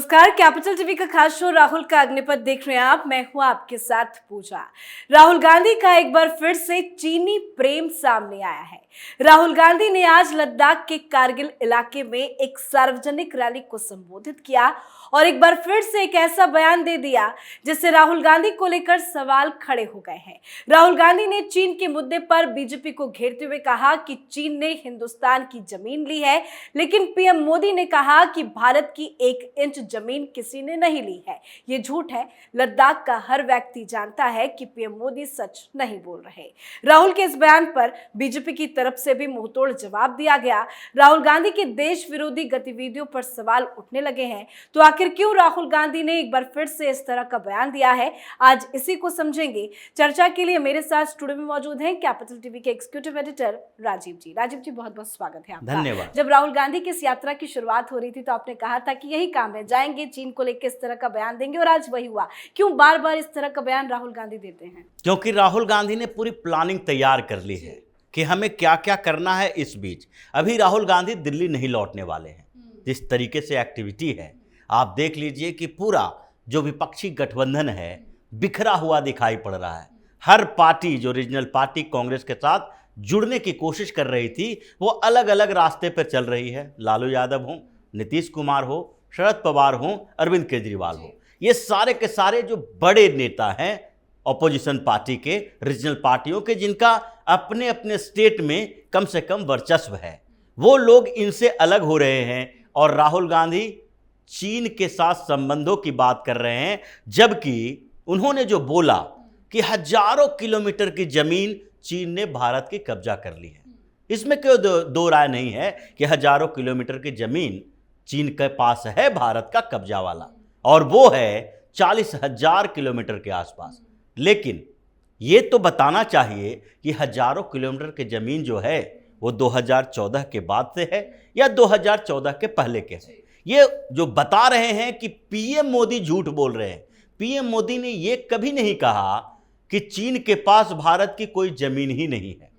नमस्कार, capital TV का खास शो राहुल का अग्निपथ देख रहे हैं आप। मैं हूं आपके साथ पूजा। राहुल गांधी का एक बार फिर से चीनी प्रेम सामने आया है। राहुल गांधी ने आज लद्दाख के कारगिल इलाके में एक सार्वजनिक रैली को संबोधित किया और एक बार फिर से एक ऐसा बयान दे दिया जिससे राहुल गांधी को लेकर सवाल खड़े हो गए हैं। राहुल गांधी ने चीन के मुद्दे पर बीजेपी को घेरते हुए कहा कि चीन ने हिंदुस्तान की जमीन ली है, लेकिन पीएम मोदी ने कहा कि भारत की 1 इंच जमीन किसी ने नहीं ली है। ये झूठ है। लद्दाख का हर व्यक्ति जानता है कि पीएम मोदी सच नहीं बोल रहे। राहुल के इस बयान पर बीजेपी की तरफ से भी मुंहतोड़ जवाब दिया गया। राहुल गांधी के देश विरोधी गतिविधियों पर सवाल उठने लगे हैं। तो आखिर क्यों राहुल गांधी ने एक बार फिर से इस तरह का बयान दिया है, आज इसी को समझेंगे। चर्चा के लिए मेरे साथ स्टूडियो में मौजूद हैं कैपिटल टीवी के एग्जीक्यूटिव एडिटर राजीव जी। राजीव जी, बहुत बहुत स्वागत है आपका। धन्यवाद। जब राहुल गांधी की इस यात्रा की शुरुआत हो रही थी तो आपने कहा था कि यही काम है, जाएंगे चीन को लेकर इस तरह का बयान देंगे, और आज वही हुआ। क्यों बार बार इस तरह का बयान राहुल गांधी देते हैं? क्योंकि राहुल गांधी ने पूरी प्लानिंग तैयार कर ली है कि हमें क्या क्या करना है। इस बीच अभी राहुल गांधी दिल्ली नहीं लौटने वाले हैं। जिस तरीके से एक्टिविटी है, आप देख लीजिए कि पूरा जो विपक्षी गठबंधन है बिखरा हुआ दिखाई पड़ रहा है। हर पार्टी जो रीजनल पार्टी कांग्रेस के साथ जुड़ने की कोशिश कर रही थी वो अलग अलग रास्ते पर चल रही है। लालू यादव हो, नीतीश कुमार हो, शरद पवार हो, अरविंद केजरीवाल हो, ये सारे के सारे जो बड़े नेता हैं ऑपोजिशन पार्टी के, रीजनल पार्टियों के, जिनका अपने अपने स्टेट में कम से कम वर्चस्व है, वो लोग इनसे अलग हो रहे हैं और राहुल गांधी चीन के साथ संबंधों की बात कर रहे हैं। जबकि उन्होंने जो बोला कि हजारों किलोमीटर की जमीन चीन ने भारत की कब्जा कर ली है, इसमें कोई दो राय नहीं है कि हजारों किलोमीटर की जमीन चीन के पास है भारत का कब्जा वाला, और वो है 40,000 किलोमीटर के आसपास। लेकिन ये तो बताना चाहिए कि हजारों किलोमीटर की जमीन जो है वो 2014 के बाद से है या 2014 के पहले के है। ये जो बता रहे हैं कि पीएम मोदी झूठ बोल रहे हैं। पीएम मोदी ने ये कभी नहीं कहा कि चीन के पास भारत की कोई जमीन ही नहीं है।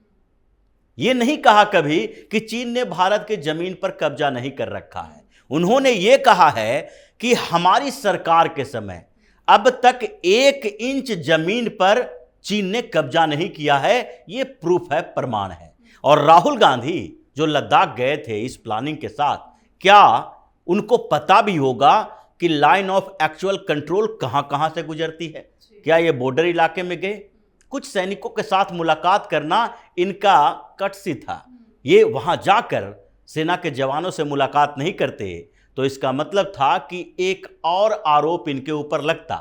ये नहीं कहा कभी कि चीन ने भारत की जमीन पर कब्जा नहीं कर रखा है। उन्होंने ये कहा है कि हमारी सरकार के समय अब तक 1 इंच जमीन पर चीन ने कब्जा नहीं किया है। ये प्रूफ है, प्रमाण है। और राहुल गांधी जो लद्दाख गए थे इस प्लानिंग के साथ, क्या उनको पता भी होगा कि लाइन ऑफ एक्चुअल कंट्रोल कहां कहां से गुजरती है? क्या ये बॉर्डर इलाके में गए? कुछ सैनिकों के साथ मुलाकात करना इनका कटसी था। ये वहां जाकर सेना के जवानों से मुलाकात नहीं करते तो इसका मतलब था कि एक और आरोप इनके ऊपर लगता,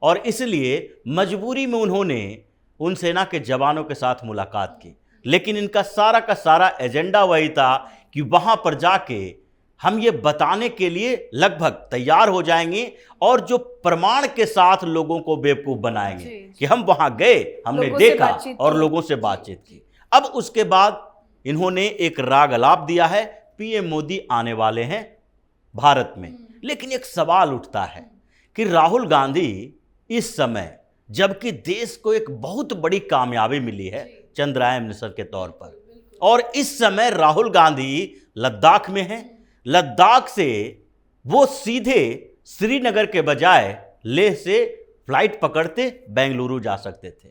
और इसलिए मजबूरी में उन्होंने उन सेना के जवानों के साथ मुलाकात की। लेकिन इनका सारा का सारा एजेंडा वही था कि वहां पर जाके हम ये बताने के लिए लगभग तैयार हो जाएंगे और जो प्रमाण के साथ लोगों को बेवकूफ बनाएंगे कि हम वहां गए, हमने देखा और लोगों से बातचीत की। अब उसके बाद इन्होंने एक राग अलाप दिया है, पीएम मोदी आने वाले हैं भारत में। लेकिन एक सवाल उठता है कि राहुल गांधी इस समय, जबकि देश को एक बहुत बड़ी कामयाबी मिली है चंद्रयान मिशन के तौर पर, और इस समय राहुल गांधी लद्दाख में हैं। लद्दाख से वो सीधे श्रीनगर के बजाय लेह से फ्लाइट पकड़ते बेंगलुरु जा सकते थे।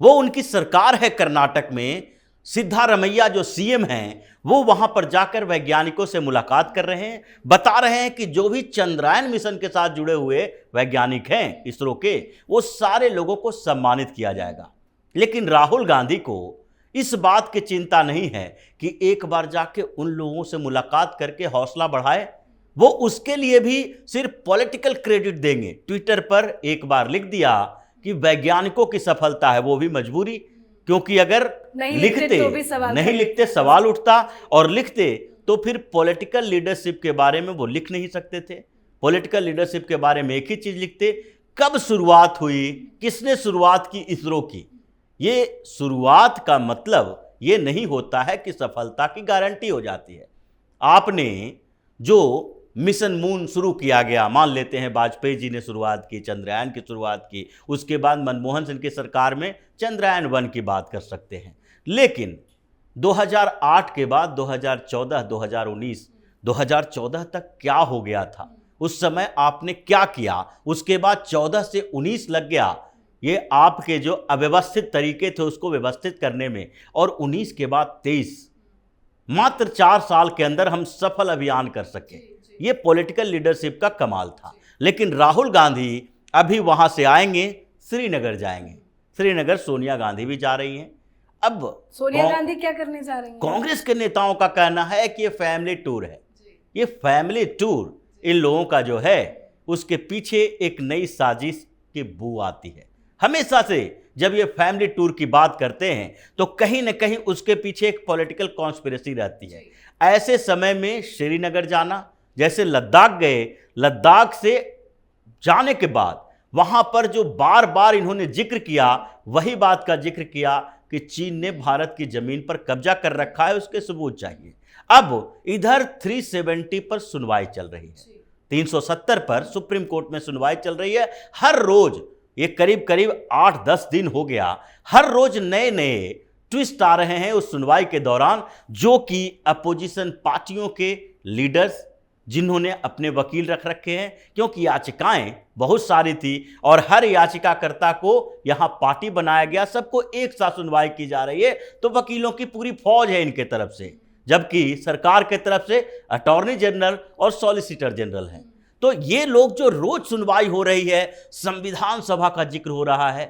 वो उनकी सरकार है कर्नाटक में, सिद्धारमैया जो सीएम हैं वो वहां पर जाकर वैज्ञानिकों से मुलाकात कर रहे हैं, बता रहे हैं कि जो भी चंद्रयान मिशन के साथ जुड़े हुए वैज्ञानिक हैं इसरो के, वो सारे लोगों को सम्मानित किया जाएगा। लेकिन राहुल गांधी को इस बात की चिंता नहीं है कि एक बार जाके उन लोगों से मुलाकात करके हौसला बढ़ाए। वो उसके लिए भी सिर्फ पॉलिटिकल क्रेडिट देंगे। ट्विटर पर एक बार लिख दिया कि वैज्ञानिकों की सफलता है वो भी मजबूरी, क्योंकि अगर नहीं लिखते सवाल उठता, और लिखते तो फिर पॉलिटिकल लीडरशिप के बारे में वो लिख नहीं सकते थे। पॉलिटिकल लीडरशिप के बारे में एक ही चीज लिखते, कब शुरुआत हुई, किसने शुरुआत की इसरो की। ये शुरुआत का मतलब ये नहीं होता है कि सफलता की गारंटी हो जाती है। आपने जो मिशन मून शुरू किया गया, मान लेते हैं वाजपेयी जी ने शुरुआत की, चंद्रयान की शुरुआत की, उसके बाद मनमोहन सिंह की सरकार में चंद्रयान 1 की बात कर सकते हैं। लेकिन 2008 के बाद 2014, 2019, 2014 तक क्या हो गया था, उस समय आपने क्या किया, उसके बाद 14 से 19 लग गया ये आपके जो अव्यवस्थित तरीके थे उसको व्यवस्थित करने में, और 19 के बाद 23, मात्र 4 साल के अंदर हम सफल अभियान कर सके। ये पॉलिटिकल लीडरशिप का कमाल था। लेकिन राहुल गांधी अभी वहां से आएंगे, श्रीनगर जाएंगे। श्रीनगर सोनिया गांधी भी जा रही हैं। अब सोनिया गांधी क्या करने जा रही हैं? कांग्रेस के नेताओं का कहना है कि ये फैमिली टूर है। ये फैमिली टूर इन लोगों का जो है उसके पीछे एक नई साजिश की बू आती है। हमेशा से जब ये फैमिली टूर की बात करते हैं तो कहीं ना कहीं उसके पीछे एक पॉलिटिकल कॉन्स्पिरेसी रहती है। ऐसे समय में श्रीनगर जाना, जैसे लद्दाख गए, लद्दाख से जाने के बाद वहां पर जो बार बार इन्होंने जिक्र किया, वही बात का जिक्र किया कि चीन ने भारत की जमीन पर कब्जा कर रखा है, उसके सबूत चाहिए। अब इधर 370 पर सुनवाई चल रही है, 370 पर सुप्रीम कोर्ट में सुनवाई चल रही है। हर रोज ये करीब करीब 8-10 दिन हो गया, हर रोज नए नए ट्विस्ट आ रहे हैं उस सुनवाई के दौरान, जो कि अपोजिशन पार्टियों के लीडर्स जिन्होंने अपने वकील रख रखे हैं, क्योंकि याचिकाएं बहुत सारी थी और हर याचिकाकर्ता को यहां पार्टी बनाया गया, सबको एक साथ सुनवाई की जा रही है, तो वकीलों की पूरी फौज है इनके तरफ से, जबकि सरकार के तरफ से अटॉर्नी जनरल और सॉलिसिटर जनरल हैं। तो ये लोग जो रोज सुनवाई हो रही है, संविधान सभा का जिक्र हो रहा है,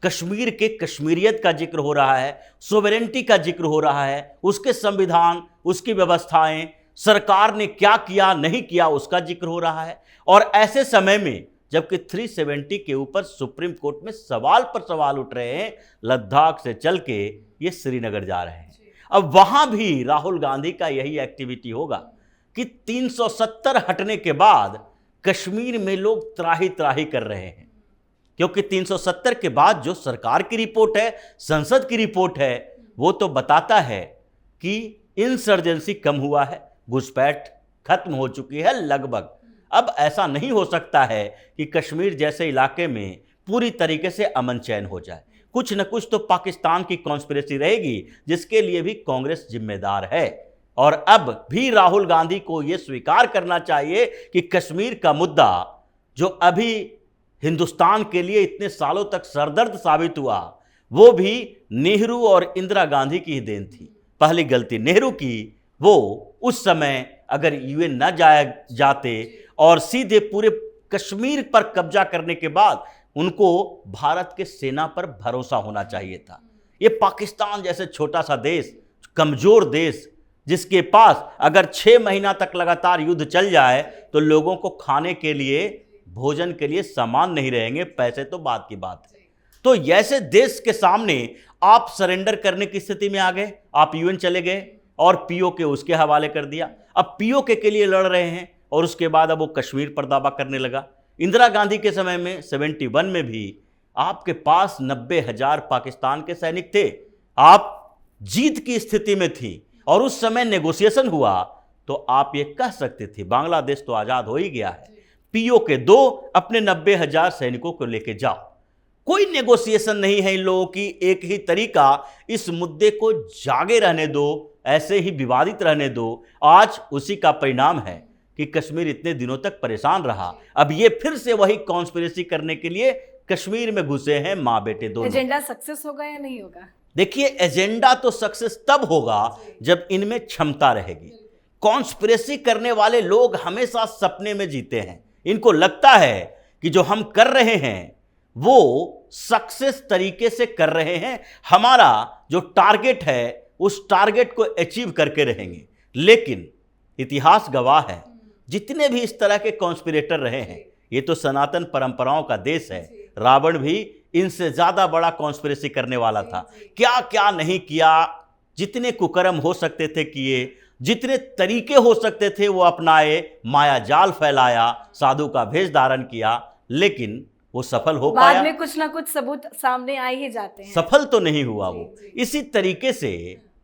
कश्मीर के कश्मीरियत का जिक्र हो रहा है, सोवरेंटी का जिक्र हो रहा है, उसके संविधान, उसकी व्यवस्थाएं, सरकार ने क्या किया नहीं किया उसका जिक्र हो रहा है। और ऐसे समय में जबकि 370 के ऊपर सुप्रीम कोर्ट में सवाल पर सवाल उठ रहे हैं, लद्दाख से चल के ये श्रीनगर जा रहे हैं। अब वहां भी राहुल गांधी का यही एक्टिविटी होगा कि 370 हटने के बाद कश्मीर में लोग त्राही त्राही कर रहे हैं, क्योंकि 370 के बाद जो सरकार की रिपोर्ट है, संसद की रिपोर्ट है, वो तो बताता है कि इंसर्जेंसी कम हुआ है, घुसपैठ खत्म हो चुकी है लगभग। अब ऐसा नहीं हो सकता है कि कश्मीर जैसे इलाके में पूरी तरीके से अमन चैन हो जाए। कुछ न कुछ तो पाकिस्तान की कॉन्स्पिरेसी रहेगी, जिसके लिए भी कांग्रेस जिम्मेदार है। और अब भी राहुल गांधी को यह स्वीकार करना चाहिए कि कश्मीर का मुद्दा, जो अभी हिंदुस्तान के लिए इतने सालों तक सरदर्द साबित हुआ, वो भी नेहरू और इंदिरा गांधी की ही देन थी। पहली गलती नेहरू की, वो उस समय अगर यूएन न जाते और सीधे पूरे कश्मीर पर कब्जा करने के बाद उनको भारत के सेना पर भरोसा होना चाहिए था। ये पाकिस्तान जैसे छोटा सा देश, कमजोर देश, जिसके पास अगर 6 महीना तक लगातार युद्ध चल जाए तो लोगों को खाने के लिए, भोजन के लिए सामान नहीं रहेंगे, पैसे तो बात की बात है। तो ऐसे देश के सामने आप सरेंडर करने की स्थिति में आ गए, आप यूएन चले गए और पीओके उसके हवाले कर दिया। अब पीओके के लिए लड़ रहे हैं और उसके बाद अब वो कश्मीर पर दावा करने लगा। इंदिरा गांधी के समय में 71 में भी आपके पास 90,000 पाकिस्तान के सैनिक थे, आप जीत की स्थिति में थी और उस समय नेगोशिएशन हुआ तो आप ये कह सकते थे बांग्लादेश तो आजाद हो ही गया है, पीओके दो, अपने 90,000 सैनिकों को लेके जाओ। कोई नेगोशिएशन नहीं है इन लोगों की, एक ही तरीका, इस मुद्दे को जागे रहने दो, ऐसे ही विवादित रहने दो। आज उसी का परिणाम है कि कश्मीर इतने दिनों तक परेशान रहा। अब ये फिर से वही कॉन्स्पिरेसी करने के लिए कश्मीर में घुसे हैं माँ बेटे दोनों। एजेंडा सक्सेस होगा या नहीं होगा? देखिए, एजेंडा तो सक्सेस तब होगा जब इनमें क्षमता रहेगी। कॉन्स्पिरेसी करने वाले लोग हमेशा सपने में जीते हैं। इनको लगता है कि जो हम कर रहे हैं वो सक्सेस तरीके से कर रहे हैं, हमारा जो टारगेट है उस टारगेट को अचीव करके रहेंगे। लेकिन इतिहास गवाह है, जितने भी इस तरह के कॉन्स्पिरेटर रहे हैं, ये तो सनातन परंपराओं का देश है। रावण भी इनसे ज्यादा बड़ा कॉन्स्पिरेसी करने वाला था। क्या क्या नहीं किया, जितने कुकर्म हो सकते थे किए, जितने तरीके हो सकते थे वो अपनाए, माया जाल फैलाया, साधु का भेष धारण किया, लेकिन वो सफल हो पाया? बाद में कुछ ना कुछ सबूत सामने आ ही जाते हैं। सफल तो नहीं हुआ वो। इसी तरीके से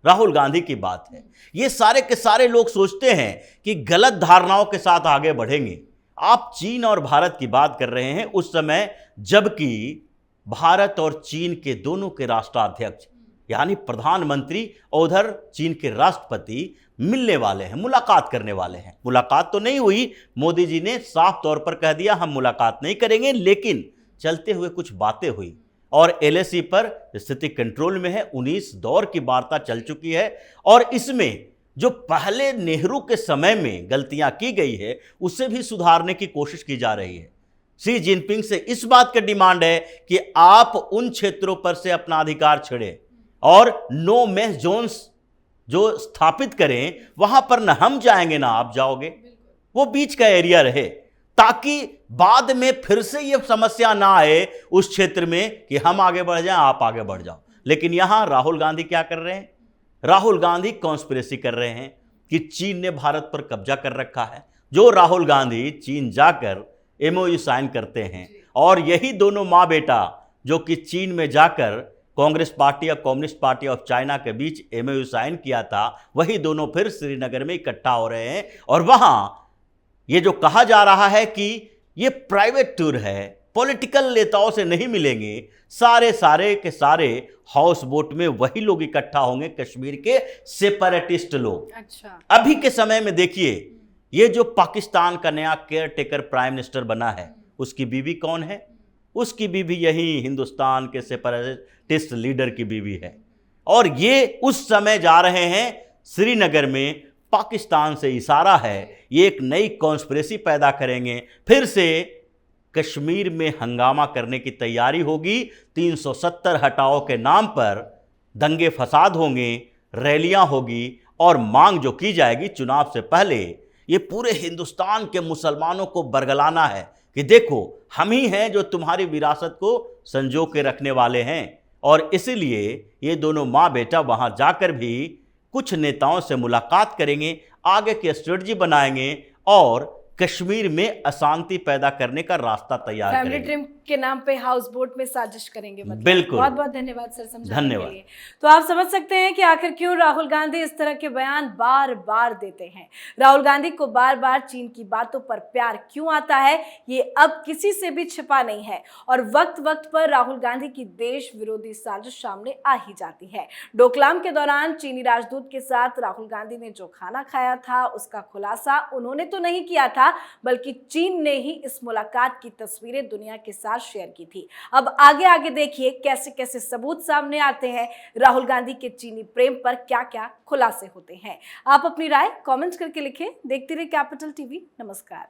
राहुल गांधी की बात है। ये सारे के सारे लोग सोचते हैं कि गलत धारणाओं के साथ आगे बढ़ेंगे। आप चीन और भारत की बात कर रहे हैं उस समय जबकि भारत और चीन के दोनों के राष्ट्राध्यक्ष यानी प्रधानमंत्री और उधर चीन के राष्ट्रपति मिलने वाले हैं, मुलाकात करने वाले हैं। मुलाकात तो नहीं हुई, मोदी जी ने साफ तौर पर कह दिया हम मुलाकात नहीं करेंगे, लेकिन चलते हुए कुछ बातें हुई और एलएसी पर स्थिति कंट्रोल में है। 19 दौर की वार्ता चल चुकी है और इसमें जो पहले नेहरू के समय में गलतियां की गई है उसे भी सुधारने की कोशिश की जा रही है। शी जिनपिंग से इस बात की डिमांड है कि आप उन क्षेत्रों पर से अपना अधिकार छेड़े और नो मैच जोन्स जो स्थापित करें, वहां पर ना हम जाएंगे ना आप जाओगे, वो बीच का एरिया रहे, ताकि बाद में फिर से ये समस्या ना आए उस क्षेत्र में कि हम आगे बढ़ जाएं आप आगे बढ़ जाओ। लेकिन यहां राहुल गांधी क्या कर रहे हैं? राहुल गांधी कॉन्स्पिरेसी कर रहे हैं कि चीन ने भारत पर कब्जा कर रखा है। जो राहुल गांधी चीन जाकर एमओयू साइन करते हैं और यही दोनों माँ बेटा जो कि चीन में जाकर कांग्रेस पार्टी और कम्युनिस्ट पार्टी ऑफ चाइना के बीच एमओयू साइन किया था, वही दोनों फिर श्रीनगर में इकट्ठा हो रहे हैं और वहां ये जो कहा जा रहा है कि ये प्राइवेट टूर है, पॉलिटिकल नेताओं से नहीं मिलेंगे, सारे के सारे हाउस बोट में वही लोग इकट्ठा होंगे, कश्मीर के सेपरेटिस्ट लोग। अच्छा, अभी के समय में देखिए, ये जो पाकिस्तान का नया केयर टेकर प्राइम मिनिस्टर बना है, उसकी बीवी कौन है? उसकी बीवी यही हिंदुस्तान के सेपरेटिस्ट लीडर की बीवी है। और ये उस समय जा रहे हैं श्रीनगर में, पाकिस्तान से इशारा है ये एक नई कॉन्स्पिरेसी पैदा करेंगे, फिर से कश्मीर में हंगामा करने की तैयारी होगी। 370 हटाओ के नाम पर दंगे फसाद होंगे, रैलियां होगी और मांग जो की जाएगी चुनाव से पहले, ये पूरे हिंदुस्तान के मुसलमानों को बरगलाना है कि देखो हम ही हैं जो तुम्हारी विरासत को संजो के रखने वाले हैं। और इसलिए ये दोनों माँ बेटा वहां जाकर भी कुछ नेताओं से मुलाकात करेंगे, आगे की स्ट्रेटजी बनाएंगे और कश्मीर में अशांति पैदा करने का रास्ता तैयार फैमिली करेंगे। ट्रिप के नाम पे हाउस बोट में साजिश करेंगे, मतलब। बिल्कुल। बहुत बहुत धन्यवाद सर समझाने धन्यवाद। के लिए। तो आप समझ सकते हैं कि आखिर क्यों राहुल गांधी इस तरह के बयान बार बार देते हैं। राहुल गांधी को बार बार चीन की बातों पर प्यार क्यों आता है, ये अब किसी से भी छिपा नहीं है और वक्त वक्त पर राहुल गांधी की देश विरोधी साजिश सामने आ ही जाती है। डोकलाम के दौरान चीनी राजदूत के साथ राहुल गांधी ने जो खाना खाया था उसका खुलासा उन्होंने तो नहीं किया था, बल्कि चीन ने ही इस मुलाकात की तस्वीरें दुनिया के साथ शेयर की थी। अब आगे आगे देखिए कैसे कैसे सबूत सामने आते हैं, राहुल गांधी के चीनी प्रेम पर क्या क्या खुलासे होते हैं। आप अपनी राय कमेंट करके लिखें। देखते रहिए कैपिटल टीवी। नमस्कार।